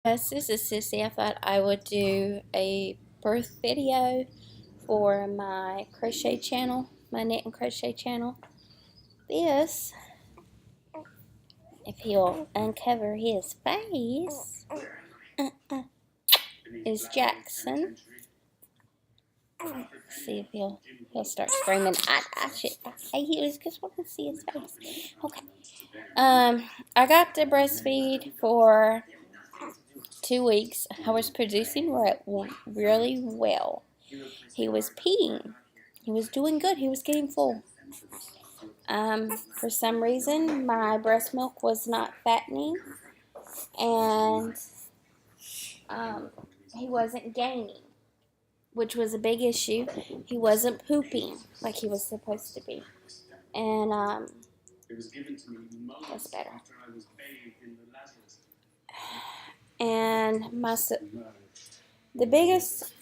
Yes, this is Sissy. I thought I would do a birth video for my crochet channel, my knit and crochet channel. This, if he'll uncover his face, is Jackson. See if he'll start screaming. I he was just want to see his face. Okay. I got to breastfeed for 2 weeks. I was producing really well. He was peeing. He was doing good. He was getting full. For some reason, my breast milk was not fattening, and he wasn't gaining, which was a big issue. He wasn't pooping like he was supposed to be, and that's better. And the biggest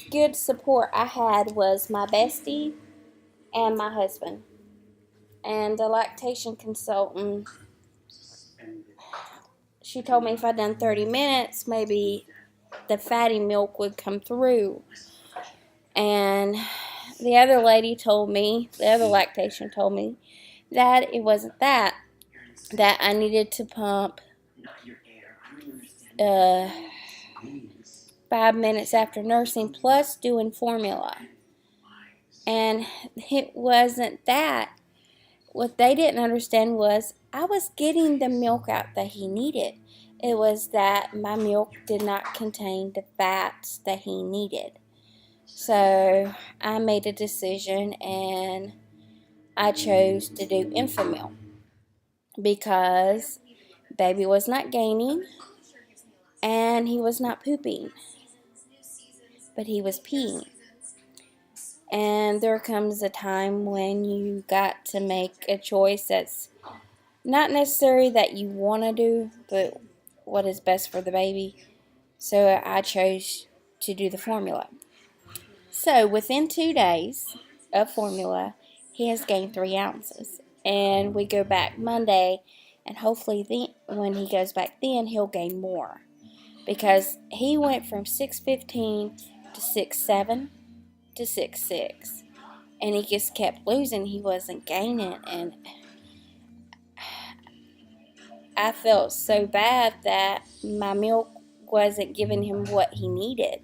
good support I had was my bestie and my husband. And the lactation consultant, she told me if I'd done 30 minutes, maybe the fatty milk would come through. And the other lady told me, the other lactation told me, that it wasn't that I needed to pump 5 minutes after nursing plus doing formula. And it wasn't that. What they didn't understand was I was getting the milk out that he needed. It was that my milk did not contain the fats that he needed. So I made a decision and I chose to do Infamil because baby was not gaining and he was not pooping, but he was peeing. And there comes a time when you got to make a choice that's not necessarily that you want to do, but what is best for the baby. So I chose to do the formula. So within 2 days of formula, he has gained 3 ounces. And we go back Monday, and hopefully when he goes back then, he'll gain more. Because he went from 6'15" to 6'7" to 6'6". And he just kept losing. He wasn't gaining. And I felt so bad that my milk wasn't giving him what he needed.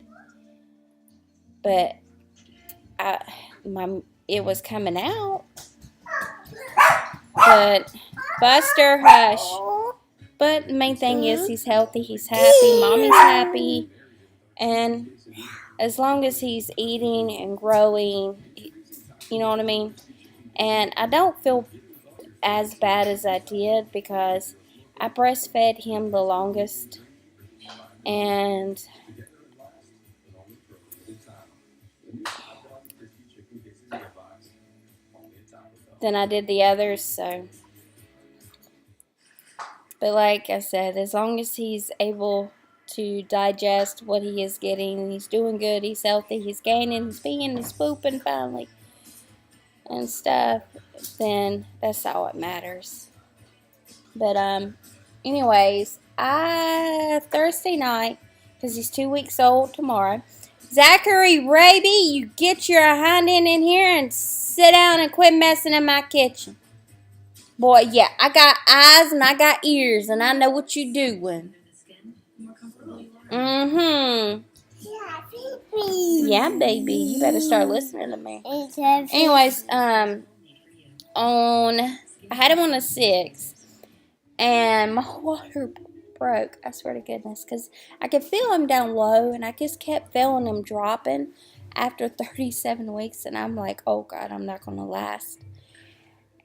But it was coming out. But Buster, hush. But the main thing is he's healthy, he's happy, mommy's happy. And as long as he's eating and growing, you know what I mean? And I don't feel as bad as I did because I breastfed him the longest. And then I did the others, so. But like I said, as long as he's able to digest what he is getting, he's doing good, he's healthy, he's gaining, he's peeing, he's pooping finally, and stuff, then that's all that matters. But anyways, Thursday night, because he's 2 weeks old tomorrow. Zachary Raby, you get your hind end in here and sit down and quit messing in my kitchen. Boy, yeah, I got eyes and I got ears and I know what you're doing. Mm-hmm. Yeah, baby, you better start listening to me. Anyways, I had him on a 6, and my water broke. I swear to goodness, because I could feel him down low, and I just kept feeling him dropping after 37 weeks, and I'm like, oh God, I'm not going to last.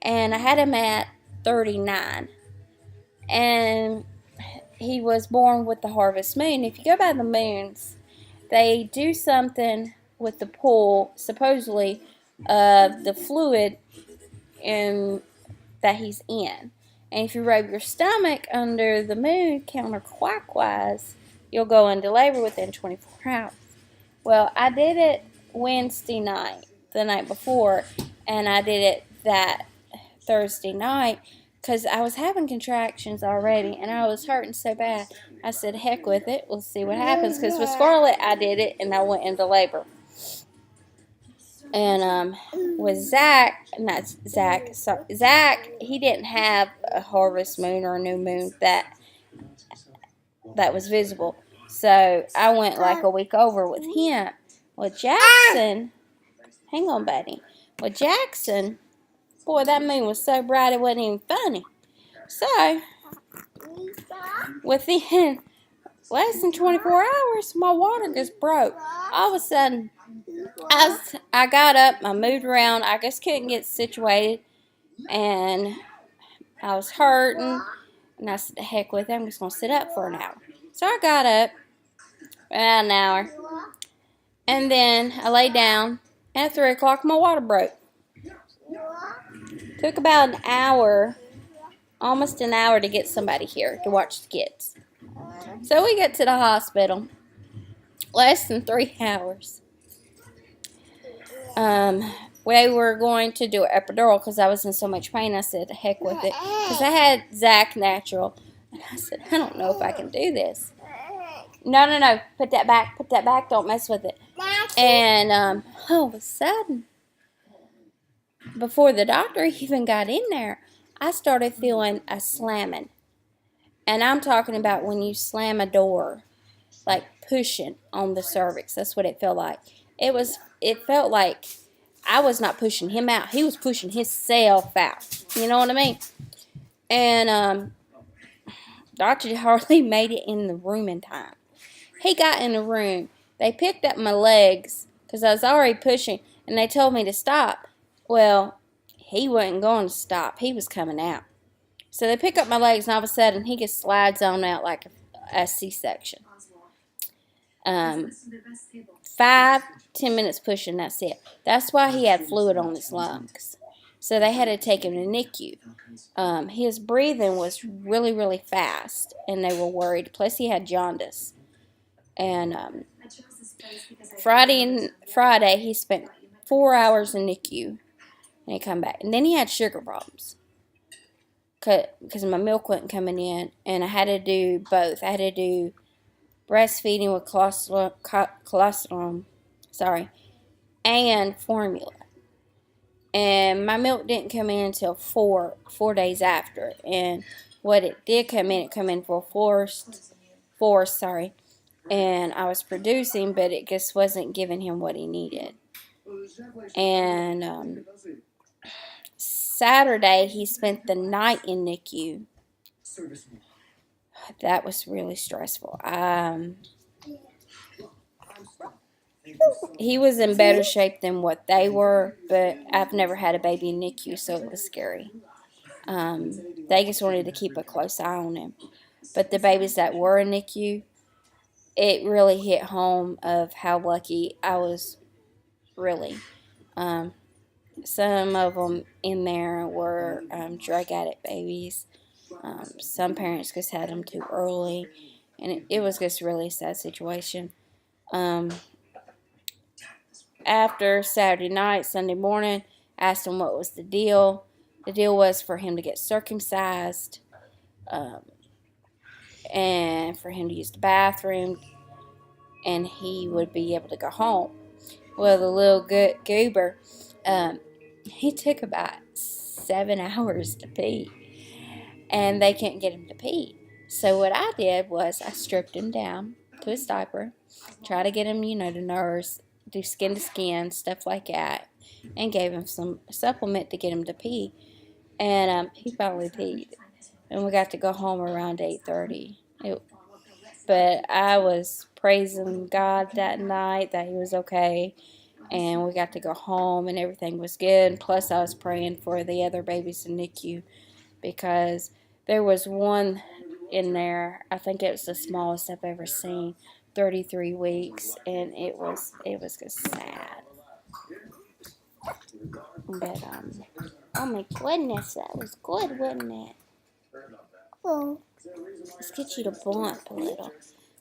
And I had him at 39, and he was born with the harvest moon. If you go by the moons, they do something with the pool, supposedly, of the fluid that he's in. And if you rub your stomach under the moon counterclockwise, you'll go into labor within 24 hours. Well, I did it Wednesday night, the night before, and I did it that Thursday night because I was having contractions already and I was hurting so bad. I said, heck with it. We'll see what happens. Because with Scarlett, I did it, and I went into labor. And with Zach, not Zach, sorry, Zach, he didn't have a harvest moon or a new moon that was visible. So I went like a week over with him. With Jackson, hang on, buddy. With Jackson, boy, that moon was so bright it wasn't even funny. So, within less than 24 hours, my water just broke. All of a sudden, I got up, I moved around, I just couldn't get situated, and I was hurting, and I said, the heck with it, I'm just going to sit up for an hour. So I got up, about an hour, and then I laid down, and at 3 o'clock, my water broke. Took about an hour, almost an hour to get somebody here to watch the kids. So we get to the hospital, less than 3 hours. We were going to do an epidural because I was in so much pain. I said, heck with it. Because I had Zach natural. And I said, I don't know if I can do this. No. Put that back. Put that back. Don't mess with it. And all of a sudden, before the doctor even got in there, I started feeling a slamming. And I'm talking about when you slam a door, like pushing on the cervix. That's what it felt like. It felt like I was not pushing him out. He was pushing himself out. You know what I mean? And Doctor hardly made it in the room in time. He got in the room. They picked up my legs because I was already pushing, and they told me to stop. Well, he wasn't going to stop. He was coming out. So they pick up my legs, and all of a sudden, he just slides on out like a C-section. 5-10 minutes pushing, that's it. That's why he had fluid on his lungs. So they had to take him to NICU. His breathing was really, really fast, and they were worried. Plus, he had jaundice. And Friday, he spent 4 hours in NICU, and he come back. And then he had sugar problems because my milk wasn't coming in, and I had to do both. I had to do breastfeeding with colostrum, and formula. And my milk didn't come in until 4 days after. And what it did come in, it come in for force, and I was producing, but it just wasn't giving him what he needed. And Saturday, he spent the night in NICU. That was really stressful. He was in better shape than what they were, but I've never had a baby in NICU, so it was scary. They just wanted to keep a close eye on him. But the babies that were in NICU, it really hit home of how lucky I was, really. Some of them in there were drug addict babies. Some parents just had them too early, and it was just really a sad situation. After Saturday night, Sunday morning, I asked him what was the deal. The deal was for him to get circumcised, and for him to use the bathroom, and he would be able to go home. Well, the little goober, he took about 7 hours to pee, and they couldn't get him to pee. So what I did was I stripped him down to his diaper, try to get him, to nurse, do skin to skin, stuff like that, and gave him some supplement to get him to pee. And he finally peed, and we got to go home around 8:30. But I was praising God that night that he was okay, and we got to go home, and everything was good. Plus, I was praying for the other babies in NICU, because there was one in there, I think it was the smallest I've ever seen, 33 weeks, and it was just sad. But, oh my goodness, that was good, wasn't it? Oh, let's get you to bump a little.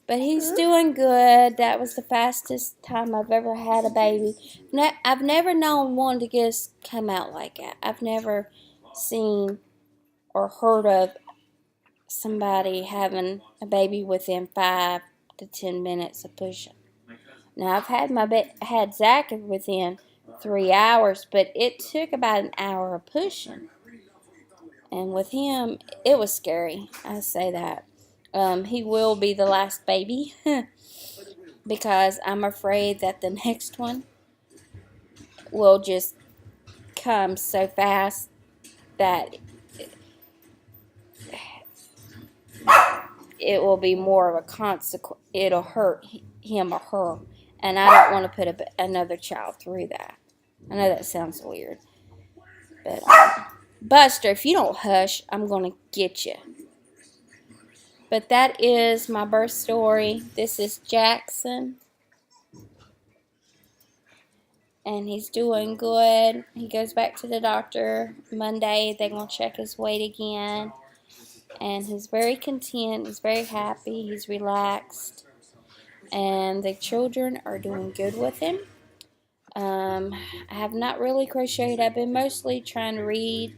But he's doing good. That was the fastest time I've ever had a baby. I've never known one to just come out like that. I've never seen or heard of somebody having a baby within 5 to 10 minutes of pushing. Now I've had Zach within 3 hours, but it took about an hour of pushing. And with him, it was scary. I say that. He will be the last baby because I'm afraid that the next one will just come so fast that it will be more of a consequence. It'll hurt him or her. And I don't want to put another child through that. I know that sounds weird. But, Buster, if you don't hush, I'm going to get you. But that is my birth story. This is Jackson. And he's doing good. He goes back to the doctor Monday. They're going to check his weight again. And he's very content. He's very happy. He's relaxed. And the children are doing good with him. I have not really crocheted. I've been mostly trying to read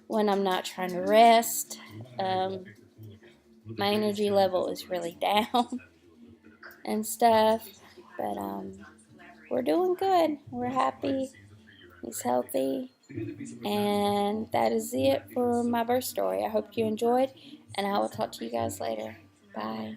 when I'm not trying to rest. My energy level is really down and stuff. But we're doing good. We're happy. He's healthy. And that is it for my birth story. I hope you enjoyed, and I will talk to you guys later. Bye.